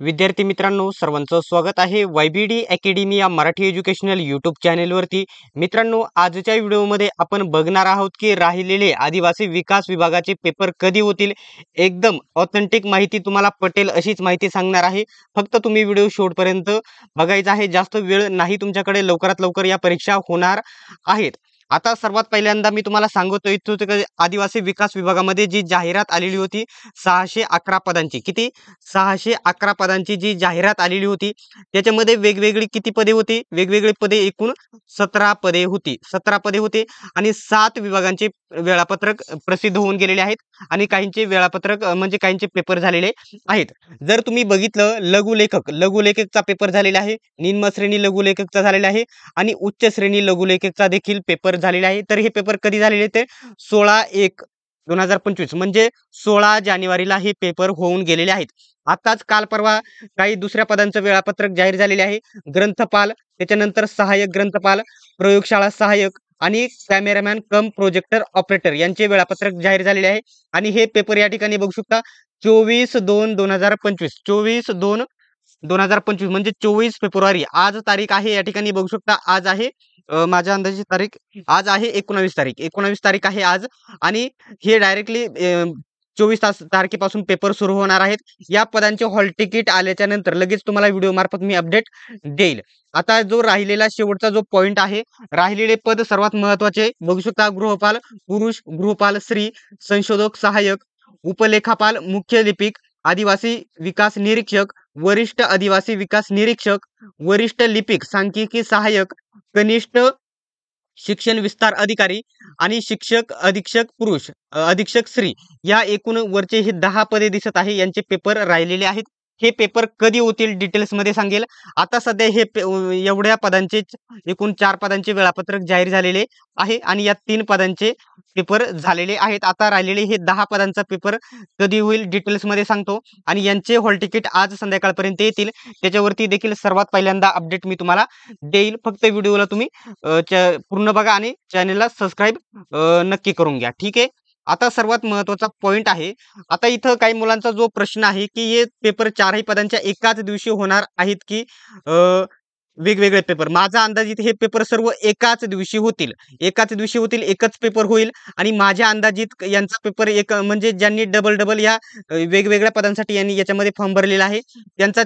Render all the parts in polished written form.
विद्यार्थी मित्रांनो, सर्वांचं स्वागत आहे YBD अकॅडमी या मराठी एज्युकेशनल यूट्यूब चॅनेलवरती. मित्रांनो, आजच्या व्हिडिओमध्ये आपण बघणार आहोत की राहिलेले आदिवासी विकास विभागाचे पेपर कधी होतील. एकदम ऑथेंटिक माहिती तुम्हाला पटेल अशीच माहिती सांगणार आहे. फक्त तुम्ही व्हिडिओ शेवटपर्यंत बघायचा आहे. जास्त वेळ नाही तुमच्याकडे, लवकरात लवकर या परीक्षा होणार आहेत. आता सर्वात पहिल्यांदा मी तुम्हाला सांगतो इच्छितो की आदिवासी विकास विभागामध्ये जी जाहिरात आलेली होती 611 पदांची. किती? 611 पदांची जी जाहिरात आलेली होती त्याच्यामध्ये वेगवेगळी किती पदे होती? वेगवेगळी पदे एकूण 17 पदे होती. 17 पदे होते आणि 7 विभागांचे वेळापत्रक प्रसिद्ध होऊन गेलेले आहेत आणि काहींचे वेळापत्रक म्हणजे काहींचे पेपर झालेले आहेत. जर तुम्ही बघितलं लघुलेखकचा पेपर झालेला आहे, निम्न श्रेणी लघुलेखकचा झालेला आहे आणि उच्च श्रेणी लघुलेखकचा देखील पेपर झालेला आहे. तर हे पेपर कधी झालेले ते 16/1/2025 म्हणजे 16 जानेवारीला हे पेपर होऊन गेलेले आहेत. आताच काल परवा काही दुसऱ्या पदांचं वेळापत्रक जाहीर झालेले आहे. ग्रंथपाल, त्याच्यानंतर सहाय्यक ग्रंथपाल, प्रयोगशाळा सहाय्यक आणि कॅमेरामॅन कम प्रोजेक्टर ऑपरेटर यांचे वेळापत्रक जाहीर झालेले आहे. आणि हे पेपर या ठिकाणी बघू शकता 24/2/2025 24/2/2025 म्हणजे 24 फेब्रुवारी आज तारीख आहे. या ठिकाणी बघू शकता आज आहे माझ्या अंदाजे तारीख आज आहे 19 तारीख आहे आज. आणि हे डायरेक्टली 24 तारखेपासून पेपर सुरू होणार आहेत. या पदांचे हॉल तिकीट आल्याच्या नंतर लगेच तुम्हाला व्हिडिओ मार्फत मी अपडेट देईल. आता जो राहिलेला शेवटचा जो पॉइंट आहे, राहिलेले पद सर्वात महत्वाचे बघू शकता. गृहपाल पुरुष, गृहपाल स्त्री, संशोधक सहाय्यक, उपलेखापाल, मुख्य लिपिक, आदिवासी विकास निरीक्षक, वरिष्ठ आदिवासी विकास निरीक्षक, वरिष्ठ लिपिक सांख्यिकी सहाय्यक, कनिष्ठ शिक्षण विस्तार अधिकारी आणि शिक्षक अधीक्षक पुरुष, अधीक्षक स्त्री या एकूण वरचे हे 10 पदे दिसत आहे. यांचे पेपर राहिलेले आहेत. हे पेपर कधी होतील डिटेल्स मध्ये सांगेल. आता सध्या हे एवढ्या पदांचे एकूण 4 पदांचे वेळापत्रक जाहीर झालेले आहे आणि या 3 पदांचे पेपर झालेले आहेत. आता राहिलेले हे 10 पदांचा पेपर कधी होईल डिटेल्स मध्ये सांगतो आणि यांचे हॉल तिकीट आज संध्याकाळपर्यंत येतील. त्याच्यावरती देखील सर्वात पहिल्यांदा अपडेट मी तुम्हाला देईल. फक्त व्हिडिओला तुम्ही पूर्ण बघा आणि चॅनलला सबस्क्राईब नक्की करून घ्या. ठीक आहे. आता सर्वात महत्त्वाचा पॉइंट आहे. आता इथं काही मुलांचा जो प्रश्न आहे की हे पेपर 4ही पदांच्या एकाच दिवशी होणार आहेत की वेगवेगळे पेपर. माझा अंदाज इथे हे पेपर सर्व एकाच दिवशी होतील. एकच पेपर होईल आणि माझ्या अंदाजित यांचा पेपर एक म्हणजे ज्यांनी डबल या वेगवेगळ्या पदांसाठी यांनी याच्यामध्ये फॉर्म भरलेला आहे त्यांचा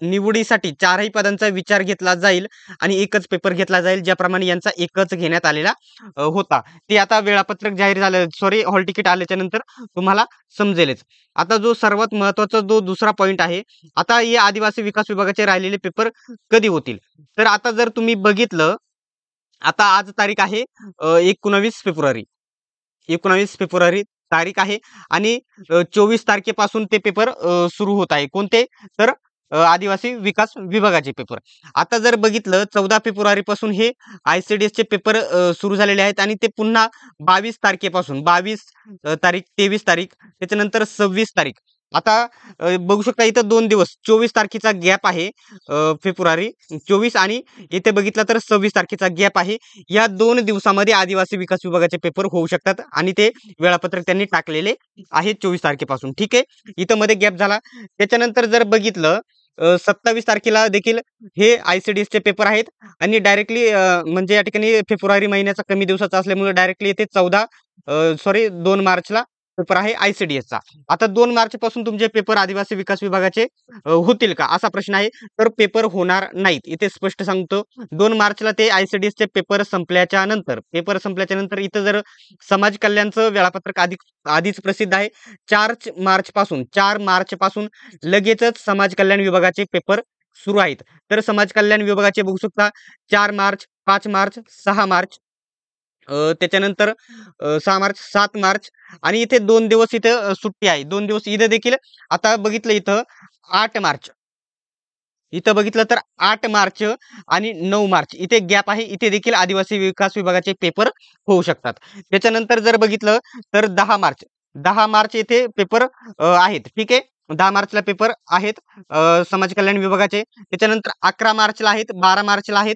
निवडीसाठी 4ही पदांचा विचार घेतला जाईल आणि एकच पेपर घेतला जाईल. ज्याप्रमाणे यांचा एकच घेण्यात आलेला होता. ते आता वेळापत्रक जाहीर झालं हॉल तिकीट आल्याच्या नंतर तुम्हाला समजेलच. आता जो सर्वात महत्त्वाचा जो दुसरा पॉइंट आहे, आता हे आदिवासी विकास विभागाचे राहिलेले पेपर कधी होतील. तर आता जर तुम्ही बघितलं, आता आज तारीख आहे 19 फेब्रुवारी 19 फेब्रुवारी तारीख आहे आणि 24 तारखेपासून ते पेपर सुरू होत आहे. कोणते? तर आदिवासी विकास विभागाचे पेपर. आता जर बघितलं 14 फेब्रुवारी पासून हे ICDS चे पेपर सुरू झालेले आहेत आणि ते पुन्हा 22 तारखेपासून 22 तारीख, 23 तारीख, त्याच्यानंतर 26 तारीख. आता बघू शकता इथं 2 दिवस 24 तारखेचा गॅप आहे. फेब्रुवारी 24 आणि इथे बघितलं तर 26 तारखेचा गॅप आहे. या 2 दिवसामध्ये आदिवासी विकास विभागाचे पेपर होऊ शकतात आणि ते वेळापत्रक त्यांनी टाकलेले आहे 24 तारखेपासून. ठीक आहे. इथं मध्ये गॅप झाला. त्याच्यानंतर जर बघितलं 27 तारखेला देखील हे ICDS चे पेपर आहेत आणि डायरेक्टली म्हणजे या ठिकाणी फेब्रुवारी महिन्याचा कमी दिवसाचा असल्यामुळे डायरेक्टली येथे 2 मार्चला पेपर आहे ICDS चा. आता 2 मार्च पासून तुमचे पेपर आदिवासी विकास विभागाचे होतील का असा प्रश्न आहे. तर पेपर होणार नाहीत. इथे स्पष्ट सांगतो 2 मार्चला ते ICDS चे पेपर संपल्याच्या नंतर इथं जर समाज कल्याणचं वेळापत्रक आधीच प्रसिद्ध आहे. 4 मार्च पासून लगेचच समाज कल्याण विभागाचे पेपर सुरू आहेत. तर समाज कल्याण विभागाचे बघू शकता 4 मार्च, 5 मार्च, 6 मार्च, त्याच्यानंतर 6 मार्च, 7 मार्च आणि इथे 2 दिवस इथे सुट्टी आहे. 2 दिवस इथं देखील. आता बघितलं इथं 8 मार्च, इथं बघितलं तर 8 मार्च आणि 9 मार्च इथे गॅप आहे. इथे देखील आदिवासी विकास विभागाचे पेपर होऊ शकतात. त्याच्यानंतर जर बघितलं तर 10 मार्च येथे पेपर आहेत. ठीक आहे. 10 मार्चला पेपर आहेत समाज कल्याण विभागाचे. त्याच्यानंतर 11 मार्चला आहेत, 12 मार्चला आहेत.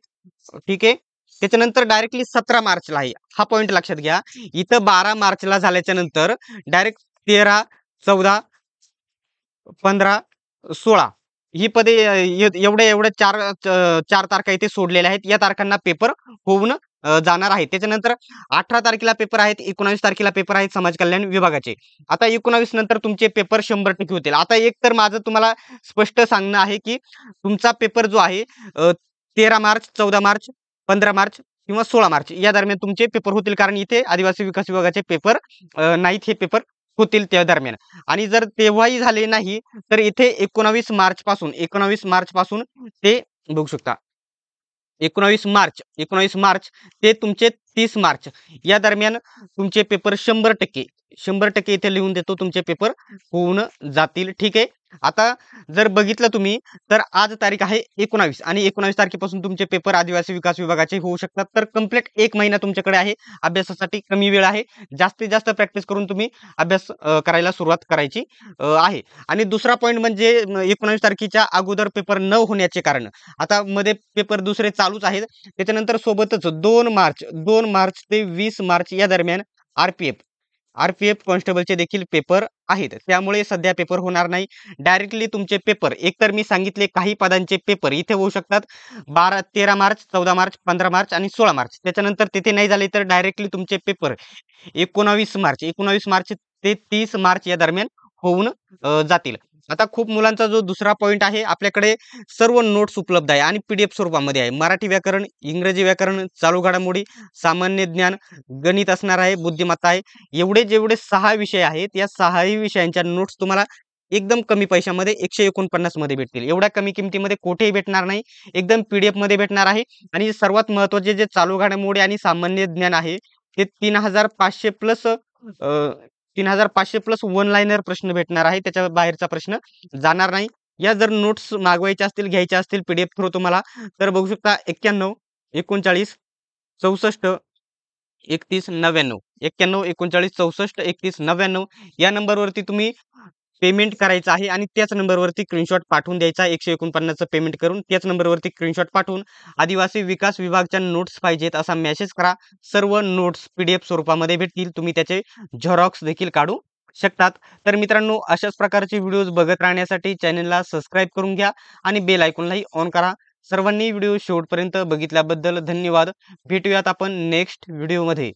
ठीक आहे. त्याच्यानंतर डायरेक्टली 17 मार्चला आहे. हा पॉइंट लक्षात घ्या. इथं 12 मार्चला झाल्याच्या नंतर डायरेक्ट 13, 14, 15, 16 ही पदे एवढ्या 4 तारखा इथे सोडलेल्या आहेत. या तारखांना पेपर होऊन जाणार आहे. त्याच्यानंतर 18 तारखेला पेपर आहेत, 19 तारखेला पेपर आहेत समाज कल्याण विभागाचे. आता 19 नंतर तुमचे पेपर 100% होतील. आता एक तर माझं तुम्हाला स्पष्ट सांगणं आहे, की तुमचा पेपर जो आहे 13 मार्च, 14 मार्च, 15 मार्च किंवा 16 मार्च या दरम्यान तुमचे पेपर होतील. कारण इथे आदिवासी विकास विभागाचे पेपर नाहीत, हे पेपर होतील त्या दरम्यान. आणि जर तेव्हाही झाले नाही, तर इथे 19 मार्च पासून ते बघू शकता. 19 मार्च ते तुमचे 30 मार्च या दरम्यान तुमचे पेपर 100% इथे लिहून देतो, तुमचे पेपर होऊन जातील. ठीक आहे. आता जर बघितलं तुम्ही, तर आज तारीख आहे 19 आणि 19 तारखेपासून तुमचे पेपर आदिवासी विकास विभागाचे होऊ शकतात. तर कंप्लीट 1 महिना तुमच्याकडे आहे अभ्यासासाठी. कमी वेळ आहे. जास्तीत जास्त प्रॅक्टिस करून तुम्ही अभ्यास करायला सुरुवात करायची आहे. आणि दुसरा पॉइंट म्हणजे 19 तारखेच्या अगोदर पेपर न होण्याचे कारण. आता मध्ये पेपर दुसरे चालूच आहेत. त्याच्यानंतर सोबतच 2 मार्च ते 20 मार्च या दरम्यान आर-पी-एफ कॉन्स्टेबलचे देखील पेपर आहेत. त्यामुळे सध्या पेपर होणार नाही. डायरेक्टली तुमचे पेपर एकतर मी सांगितले काही पदांचे पेपर इथे होऊ शकतात 13 मार्च, 14 मार्च, 15 मार्च आणि 16 मार्च. त्याच्यानंतर तिथे नाही झाले तर डायरेक्टली तुमचे पेपर 19 मार्च ते 30 मार्च या दरम्यान होऊन जातील. आता खूप मुलांचा जो दुसरा पॉइंट आहे, आपल्याकडे सर्व नोट्स उपलब्ध आहे आणि पी-डी-एफ स्वरूपामध्ये आहे. मराठी व्याकरण, इंग्रजी व्याकरण, चालू घडामोडी, सामान्य ज्ञान, गणित असणार आहे, बुद्धिमत्ता आहे. एवढे जेवढे 6 विषय आहेत, या 6ही विषयांच्या नोट्स तुम्हाला एकदम कमी पैशामध्ये 149 मध्ये भेटतील. एवढ्या कमी किमतीमध्ये कुठेही भेटणार नाही. एकदम पी-डी-एफ मध्ये भेटणार आहे. आणि सर्वात महत्त्वाचे जे चालू घडामोडी आणि सामान्य ज्ञान आहे, ते 3500 प्लस 3500 प्लस वन लाइनर प्रश्न भेटणार आहे. त्याच्या बाहेरचा प्रश्न जाणार नाही. या जर नोट्स मागवायच्या असतील, घ्यायच्या असतील पी-डी-एफ थ्रू तुम्हाला, तर बघू शकता 91 39 64 31 99 91 39 64 31 99 या नंबरवरती तुम्ही पेमेंट करायचं आहे आणि त्याच नंबरवरती स्क्रीनशॉट पाठवून द्यायचा. 149चं पेमेंट करून त्याच नंबरवरती स्क्रीनशॉट पाठवून आदिवासी विकास विभागच्या नोट्स पाहिजेत असा मेसेज करा. सर्व नोट्स पी-डी-एफ स्वरूपामध्ये भेटतील. तुम्ही त्याचे झेरॉक्स देखील काढू शकतात. तर मित्रांनो, अशाच प्रकारचे व्हिडिओज बघत राहण्यासाठी चॅनलला सबस्क्राईब करून घ्या आणि बेल आयकॉनलाही ऑन करा. सर्वांनी व्हिडिओ शेवटपर्यंत बघितल्याबद्दल धन्यवाद. भेटूयात आपण नेक्स्ट व्हिडिओमध्ये.